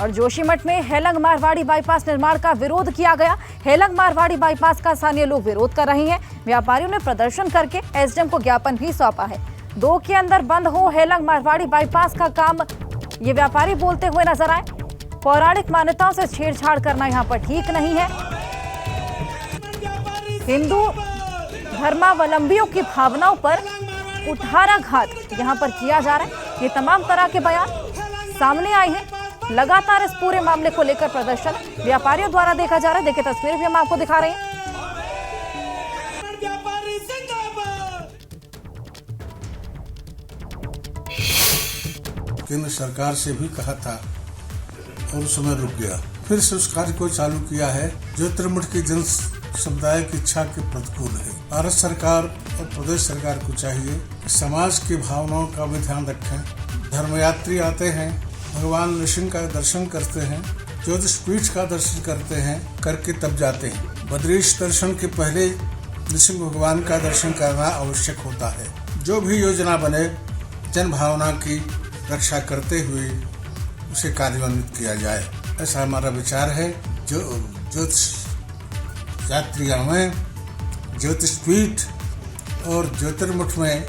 और जोशीमठ में हेलंग मारवाड़ी बाईपास निर्माण का विरोध किया गया। हेलंग मारवाड़ी बाईपास का स्थानीय लोग विरोध कर रहे हैं। व्यापारियों ने प्रदर्शन करके एसडीएम को ज्ञापन भी सौंपा है। 2 के अंदर बंद हो हेलंग मारवाड़ी बाईपास का काम, ये व्यापारी बोलते हुए नजर आए। पौराणिक मान्यताओं से छेड़छाड़ करना यहाँ पर ठीक नहीं है। हिंदू धर्मावलंबियों की भावनाओं पर कुठाराघात यहाँ पर किया जा रहा है। ये तमाम तरह के बयान सामने आए हैं। लगातार इस पूरे मामले को लेकर प्रदर्शन व्यापारियों द्वारा देखा जा रहा है। देखिए तस्वीर भी हम आपको दिखा रहे हैं। केंद्र सरकार से भी कहा था और उस समय रुक गया। फिर से उस कार्य को चालू किया है जो त्रिमुठ की जन समुदाय की इच्छा के प्रतिकूल है। भारत सरकार और प्रदेश सरकार को चाहिए कि समाज की भावनाओं का भी ध्यान रखें। धर्मयात्री आते हैं, भगवान नृसिंह का दर्शन करते हैं, ज्योतिष पीठ का दर्शन करते हैं, करके तब जाते हैं। बद्रीश दर्शन के पहले नृसिंह भगवान का दर्शन करना आवश्यक होता है। जो भी योजना बने जन भावना की रक्षा करते हुए उसे कार्यान्वित किया जाए, ऐसा हमारा विचार है। जो ज्योतिष यात्री आवें, ज्योतिष पीठ और ज्योतिर्मठ में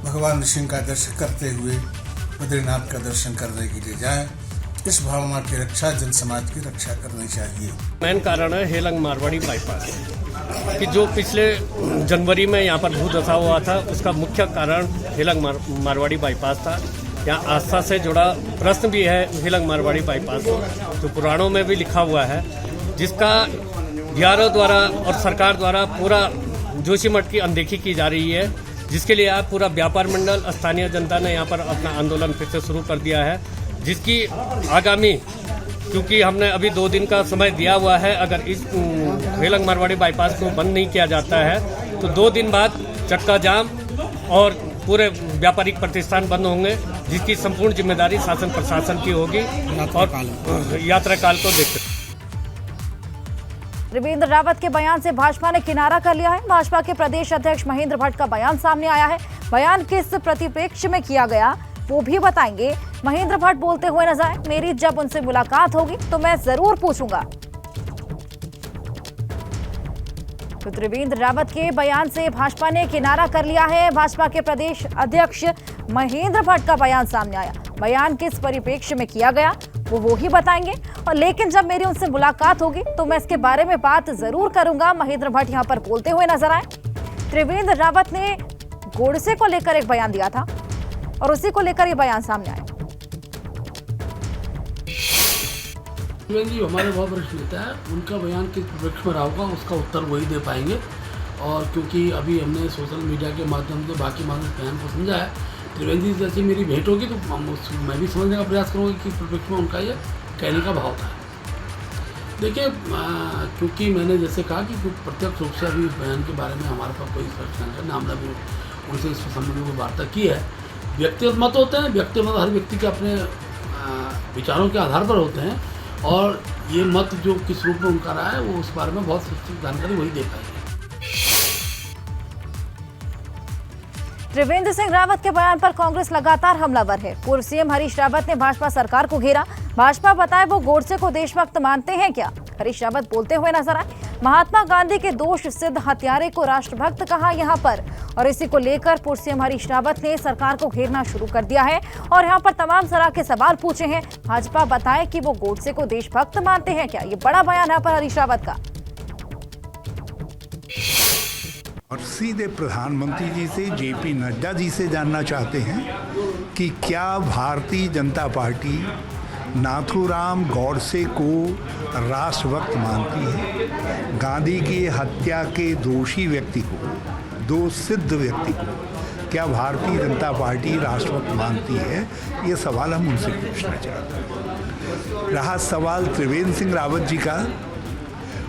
भगवान नृसिंह का दर्शन करते हुए बद्रीनाथ का दर्शन करने के लिए जाएं। इस भावना की रक्षा जन समाज की रक्षा करनी चाहिए। मेन कारण है हेलंग मारवाड़ी बाईपास कि जो पिछले जनवरी में यहाँ पर भूधसा हुआ था, उसका मुख्य कारण हेलंग मारवाड़ी बाईपास था। यहाँ आस्था से जुड़ा प्रश्न भी है हेलंग मारवाड़ी बाईपास जो पुराणों में भी लिखा हुआ है, जिसका बिहार द्वारा और सरकार द्वारा पूरा जोशीमठ की अनदेखी की जा रही है, जिसके लिए आज पूरा व्यापार मंडल स्थानीय जनता ने यहाँ पर अपना आंदोलन फिर से शुरू कर दिया है। जिसकी आगामी, क्योंकि हमने अभी 2 दिन का समय दिया हुआ है, अगर इस हेलंग मारवाड़ी बाईपास को बंद नहीं किया जाता है तो 2 दिन बाद चक्का जाम और पूरे व्यापारिक प्रतिष्ठान बंद होंगे, जिसकी संपूर्ण जिम्मेदारी शासन प्रशासन की होगी और यात्रा काल को देखते। त्रिवेंद्र रावत के बयान से भाजपा ने किनारा कर लिया है। भाजपा के प्रदेश अध्यक्ष महेंद्र भट्ट का बयान सामने आया है। बयान किस परिप्रेक्ष्य में किया गया वो भी बताएंगे। महेंद्र भट्ट बोलते हुए नजर आए, मेरी जब उनसे मुलाकात होगी तो मैं जरूर पूछूंगा। तो त्रिवेंद्र रावत के बयान से भाजपा ने किनारा कर लिया है। भाजपा के प्रदेश अध्यक्ष महेंद्र भट्ट का बयान सामने आया। बयान किस परिप्रेक्ष्य में किया गया वो ही बताएंगे। और लेकिन जब मेरी उनसे मुलाकात होगी तो मैं इसके बारे में बात जरूर करूंगा, महेंद्र भट्ट यहां पर बोलते हुए नजर आए। त्रिवेंद्र रावत ने गोडसे को लेकर एक बयान दिया था और उसी को लेकर ये बयान सामने आया। जी हमारे बहुत वरिष्ठ नेता है, उनका बयान किस परिप्रेक्ष्य में रहा होगा उसका उत्तर वही दे पाएंगे। और क्योंकि अभी हमने सोशल मीडिया के माध्यम से बाकी बयान को समझा है, त्रिवेंद्र जी जैसे मेरी भेंट होगी तो मैं भी समझने का प्रयास करूँगा कि परिप्रेक्ष्य में उनका ये कहने का भाव था। देखिए, क्योंकि मैंने जैसे कहा कि प्रत्यक्ष रूप से अभी बयान के बारे में हमारे पास कोई स्पष्ट जानकारी, हमने भी उनसे इस संबंध में वार्ता की है। व्यक्तिगत मत होते हैं, व्यक्तिगत हर व्यक्ति के अपने विचारों के आधार पर होते हैं, और ये मत जो किस रूप में उनका रहा है वो उस बारे में बहुत सटीक जानकारी वही दे पाएंगे। त्रिवेंद्र सिंह रावत के बयान पर कांग्रेस लगातार हमलावर है। पूर्व सीएम हरीश रावत ने भाजपा सरकार को घेरा। भाजपा बताए वो गोडसे को देशभक्त मानते हैं क्या? हरीश रावत बोलते हुए नजर आए। महात्मा गांधी के दोष सिद्ध हत्यारे को राष्ट्रभक्त कहा यहां पर, और इसी को लेकर पूर्व सीएम हरीश रावत ने सरकार को घेरना शुरू कर दिया है और यहां पर तमाम तरह के सवाल पूछे हैं। भाजपा बताए कि वो गोडसे को देशभक्त मानते हैं क्या? ये बड़ा बयान है पर हरीश रावत का। और सीधे प्रधानमंत्री जी से, जेपी नड्डा जी से जानना चाहते हैं कि क्या भारतीय जनता पार्टी नाथूराम गौडसे को राष्ट्रभक्त मानती है? गांधी की हत्या के दोषी व्यक्ति को, दोष सिद्ध व्यक्ति को क्या भारतीय जनता पार्टी राष्ट्रभक्त मानती है? ये सवाल हम उनसे पूछना चाहते हैं। रहा सवाल त्रिवेंद्र सिंह रावत जी का,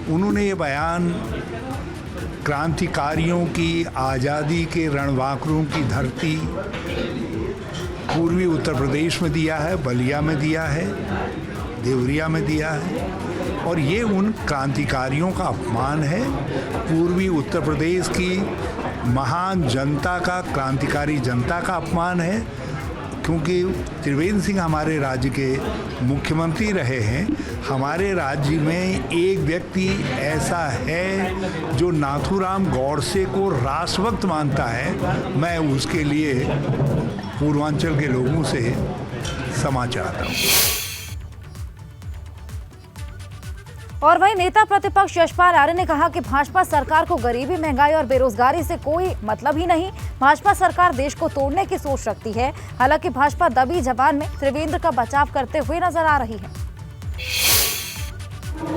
उन्होंने ये बयान क्रांतिकारियों की, आज़ादी के रणबांकुरों की धरती पूर्वी उत्तर प्रदेश में दिया है, बलिया में दिया है, देवरिया में दिया है, और ये उन क्रांतिकारियों का अपमान है। पूर्वी उत्तर प्रदेश की महान जनता का, क्रांतिकारी जनता का अपमान है, क्योंकि त्रिवेंद्र सिंह हमारे राज्य के मुख्यमंत्री रहे हैं। हमारे राज्य में एक व्यक्ति ऐसा है जो नाथूराम गौडसे को राष्ट्रभक्त मानता है। मैं उसके लिए पूर्वांचल के लोगों से क्षमा चाहता हूँ। और वहीं नेता प्रतिपक्ष यशपाल आर्य ने कहा कि भाजपा सरकार को गरीबी, महंगाई और बेरोजगारी से कोई मतलब ही नहीं। भाजपा सरकार देश को तोड़ने की सोच रखती है। हालांकि भाजपा दबी जबान में त्रिवेंद्र का बचाव करते हुए नजर आ रही है।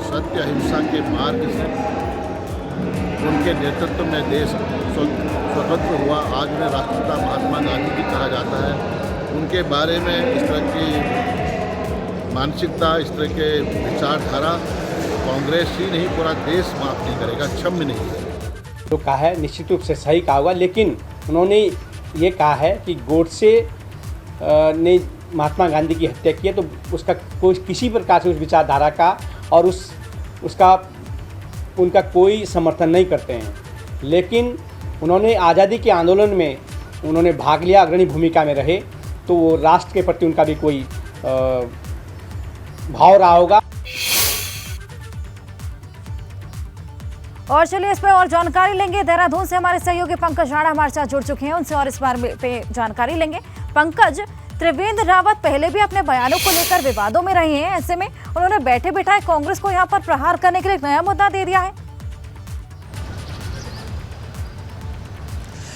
सत्य अहिंसा के मार्ग से उनके नेतृत्व में देश स्वतंत्र हुआ। आज उन्हें राष्ट्रपिता महात्मा गांधी जी कहा जाता है। उनके बारे में इस तरह की मानसिकता, इस तरह के विचारधारा कांग्रेस ही नहीं, पूरा देश माफ नहीं करेगा, क्षम्य नहीं है। जो कहा है निश्चित रूप से सही कहा होगा, लेकिन उन्होंने ये कहा है कि गोडसे ने महात्मा गांधी की हत्या की है, तो उसका कोई किसी प्रकार से उस विचारधारा का और उनका कोई समर्थन नहीं करते हैं। लेकिन उन्होंने आज़ादी के आंदोलन में उन्होंने भाग लिया, अग्रणी भूमिका में रहे, तो वो राष्ट्र के प्रति उनका भी कोई भाव रहा होगा। और चलिए इस पर और जानकारी लेंगे। देहरादून से हमारे सहयोगी पंकज राणा हमारे साथ जुड़ चुके हैं, उनसे और इस बारे पे जानकारी लेंगे। पंकज, त्रिवेंद्र रावत पहले भी अपने बयानों को लेकर विवादों में रहे हैं। ऐसे में उन्होंने बैठे बिठाए कांग्रेस को यहां पर प्रहार करने के लिए एक नया मुद्दा दे दिया है।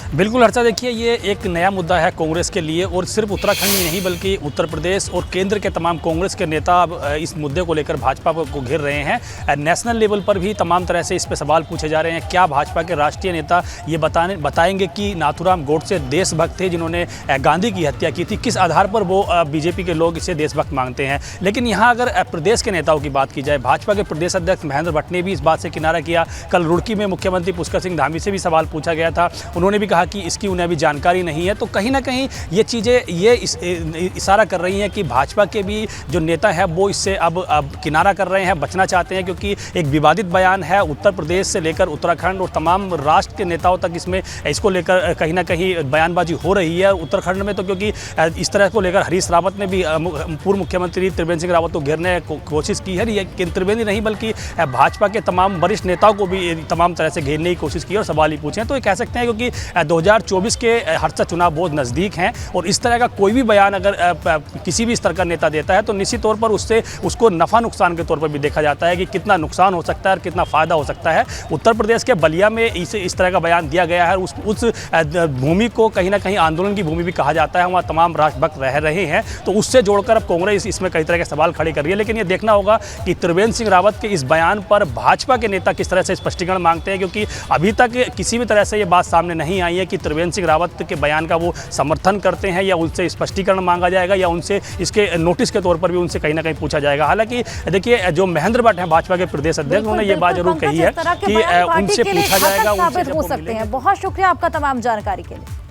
बिल्कुल हर्षा, देखिए ये एक नया मुद्दा है कांग्रेस के लिए, और सिर्फ उत्तराखंड ही नहीं बल्कि उत्तर प्रदेश और केंद्र के तमाम कांग्रेस के नेता अब इस मुद्दे को लेकर भाजपा को घेर रहे हैं। नेशनल लेवल पर भी तमाम तरह से इस पर सवाल पूछे जा रहे हैं। क्या भाजपा के राष्ट्रीय नेता ये बताएंगे कि नाथूराम गोडसे देशभक्त थे जिन्होंने गांधी की हत्या की थी? किस आधार पर वो बीजेपी के लोग इसे देशभक्त मांगते हैं? लेकिन यहाँ अगर प्रदेश के नेताओं की बात की जाए, भाजपा के प्रदेश अध्यक्ष महेंद्र भट्ट ने भी इस बात से किनारा किया। कल रुड़की में मुख्यमंत्री पुष्कर सिंह धामी से भी सवाल पूछा गया था, उन्होंने भी कहा कि इसकी उन्हें अभी जानकारी नहीं है। तो कहीं ना कहीं ये चीज़ें इशारा कर रही हैं कि भाजपा के भी जो नेता हैं वो इससे अब किनारा कर रहे हैं, बचना चाहते हैं, क्योंकि एक विवादित बयान है। उत्तर प्रदेश से लेकर उत्तराखंड और तमाम राष्ट्र के नेताओं तक इसको लेकर कहीं ना कहीं बयानबाजी हो रही है। उत्तराखंड में तो क्योंकि इस तरह को लेकर हरीश रावत ने भी पूर्व मुख्यमंत्री त्रिवेंद्र सिंह रावत को घेरने की कोशिश की है। लेकिन त्रिवेंद्र नहीं बल्कि भाजपा के तमाम वरिष्ठ नेताओं को भी तमाम तरह से घेरने की कोशिश की और सवाल ही पूछे। तो ये कह सकते हैं क्योंकि 2024 के हर्षा चुनाव बहुत नज़दीक हैं, और इस तरह का कोई भी बयान अगर किसी भी स्तर का नेता देता है तो निश्चित तौर पर उसको नफ़ा नुकसान के तौर पर भी देखा जाता है कि कितना नुकसान हो सकता है और कितना फ़ायदा हो सकता है। उत्तर प्रदेश के बलिया में इस तरह का बयान दिया गया है। उस भूमि को कहीं ना कहीं आंदोलन की भूमि भी कहा जाता है, वहाँ तमाम राष्ट्रभक्त रह रहे हैं। तो उससे जोड़कर अब कांग्रेस इसमें कई तरह के सवाल खड़े कर रही है। लेकिन ये देखना होगा कि त्रिवेंद्र सिंह रावत के इस बयान पर भाजपा के नेता किस तरह से स्पष्टीकरण मांगते हैं, क्योंकि अभी तक किसी भी तरह से ये बात सामने नहीं आई है कि त्रिवेंद्र सिंह रावत के बयान का वो समर्थन करते हैं या उनसे स्पष्टीकरण मांगा जाएगा या उनसे इसके नोटिस के तौर पर भी उनसे कहीं ना कहीं पूछा जाएगा। हालांकि देखिए जो महेंद्र भट्ट हैं भाजपा के प्रदेश अध्यक्ष, उन्होंने ये बात जरूर कही है कि उनसे पूछा जाएगा, उनसे हो सकते हैं। बहुत शुक्रिया आपका तमाम जानकारी के लिए।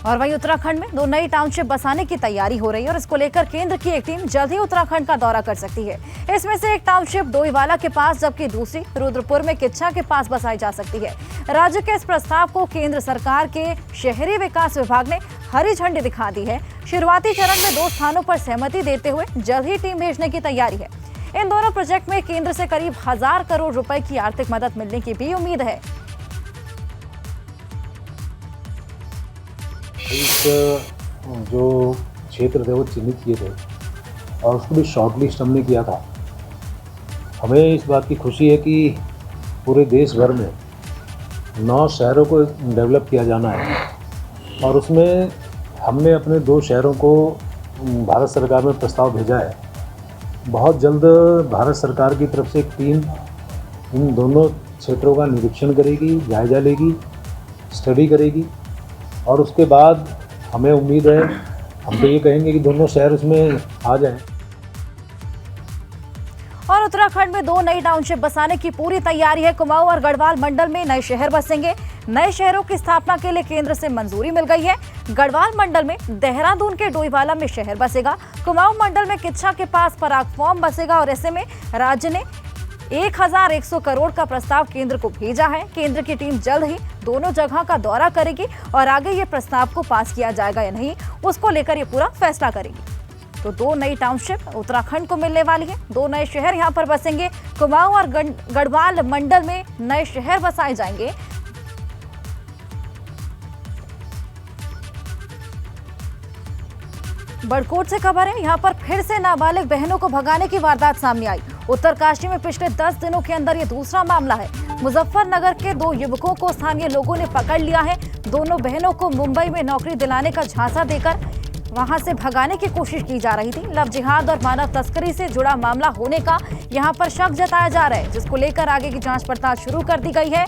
और वहीं उत्तराखंड में 2 नई टाउनशिप बसाने की तैयारी हो रही है और इसको लेकर केंद्र की एक टीम जल्द ही उत्तराखंड का दौरा कर सकती है। इसमें से एक टाउनशिप डोईवाला के पास जबकि दूसरी रुद्रपुर में किच्छा के पास बसाई जा सकती है। राज्य के इस प्रस्ताव को केंद्र सरकार के शहरी विकास विभाग ने हरी झंडी दिखा दी है। शुरुआती चरण में 2 स्थानों पर सहमति देते हुए जल्द ही टीम भेजने की तैयारी है। इन दोनों प्रोजेक्ट में केंद्र से करीब 1000 करोड़ रुपए की आर्थिक मदद मिलने की भी उम्मीद है। जो क्षेत्र थे वो चिन्हित किए थे और उसको भी शॉर्ट लिस्ट हमने किया था। हमें इस बात की खुशी है कि पूरे देश भर में 9 शहरों को डेवलप किया जाना है और उसमें हमने अपने 2 शहरों को भारत सरकार में प्रस्ताव भेजा है। बहुत जल्द भारत सरकार की तरफ से एक टीम इन दोनों क्षेत्रों का निरीक्षण करेगी, जायजा लेगी, स्टडी करेगी और उसके बाद हमें उम्मीद है, हम तो ये कहेंगे कि दोनों शहर उसमें आ जाएं। और उत्तराखंड में 2 नई टाउनशिप बसाने की पूरी तैयारी है। कुमाऊं और गढ़वाल मंडल में नए शहर बसेंगे। नए शहरों की स्थापना के लिए केंद्र से मंजूरी मिल गई है। गढ़वाल मंडल में देहरादून के डोईवाला में शहर बसेगा। कुमाऊं मंडल में किच्छा के पास पराग फॉर्म बसेगा और ऐसे में राज्य ने 1100 करोड़ का प्रस्ताव केंद्र को भेजा है। केंद्र की टीम जल्द ही दोनों जगह का दौरा करेगी और आगे ये प्रस्ताव को पास किया जाएगा या नहीं, उसको लेकर ये पूरा फैसला करेगी। तो 2 नई टाउनशिप उत्तराखंड को मिलने वाली है। 2 नए शहर यहाँ पर बसेंगे। कुमाऊं और गढ़वाल मंडल में नए शहर बसाए जाएंगे। बड़कोट से खबर है, यहाँ पर फिर से नाबालिग बहनों को भगाने की वारदात सामने आई। उत्तरकाशी में पिछले 10 दिनों के अंदर ये दूसरा मामला है। मुजफ्फरनगर के 2 युवकों को स्थानीय लोगों ने पकड़ लिया है। दोनों बहनों को मुंबई में नौकरी दिलाने का झांसा देकर वहां से भगाने की कोशिश की जा रही थी। लव जिहाद और मानव तस्करी से जुड़ा मामला होने का यहां पर शक जताया जा रहा है, जिसको लेकर आगे की जांच पड़ताल शुरू कर दी गई है।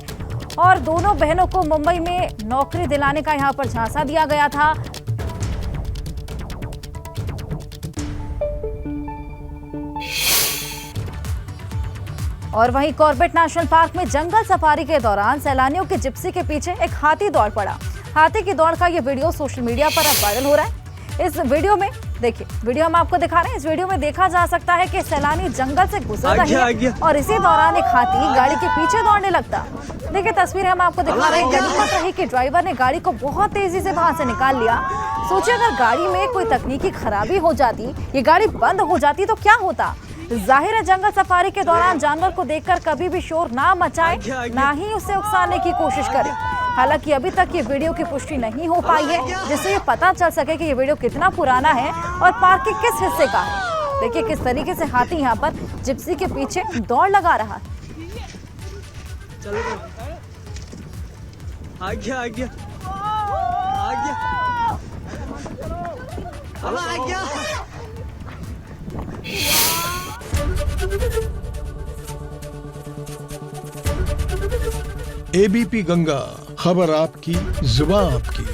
और दोनों बहनों को मुंबई में नौकरी दिलाने का यहां पर झांसा दिया गया था। और वहीं कॉर्बेट नेशनल पार्क में जंगल सफारी के दौरान सैलानियों की जिप्सी के पीछे एक हाथी दौड़ पड़ा। हाथी की दौड़ का ये वीडियो सोशल मीडिया पर अब वायरल हो रहा है। इस वीडियो में देखिए, वीडियो हम आपको दिखा रहे हैं। इस वीडियो में देखा जा सकता है कि सैलानी जंगल से गुजर रहे हैं और इसी दौरान एक हाथी गाड़ी के पीछे दौड़ने लगता। देखिए तस्वीरें हम आपको दिखा रहे हैं। गनीमत रही कि ड्राइवर ने गाड़ी को बहुत तेजी से वहां से निकाल लिया। सोचिए अगर गाड़ी में कोई तकनीकी खराबी हो जाती, ये गाड़ी बंद हो जाती तो क्या होता। जाहिर है जंगल सफारी के दौरान जानवर को देखकर कभी भी शोर ना मचाए, ना ही उसे उकसाने की कोशिश करें। हालांकि अभी तक ये वीडियो की पुष्टि नहीं हो पाई है, जिससे ये पता चल सके कि ये वीडियो कितना पुराना है और पार्क के किस हिस्से का है। देखिए किस तरीके से हाथी यहाँ पर जिप्सी के पीछे दौड़ लगा रहा है। एबीपी गंगा, खबर आपकी, जुबान आपकी।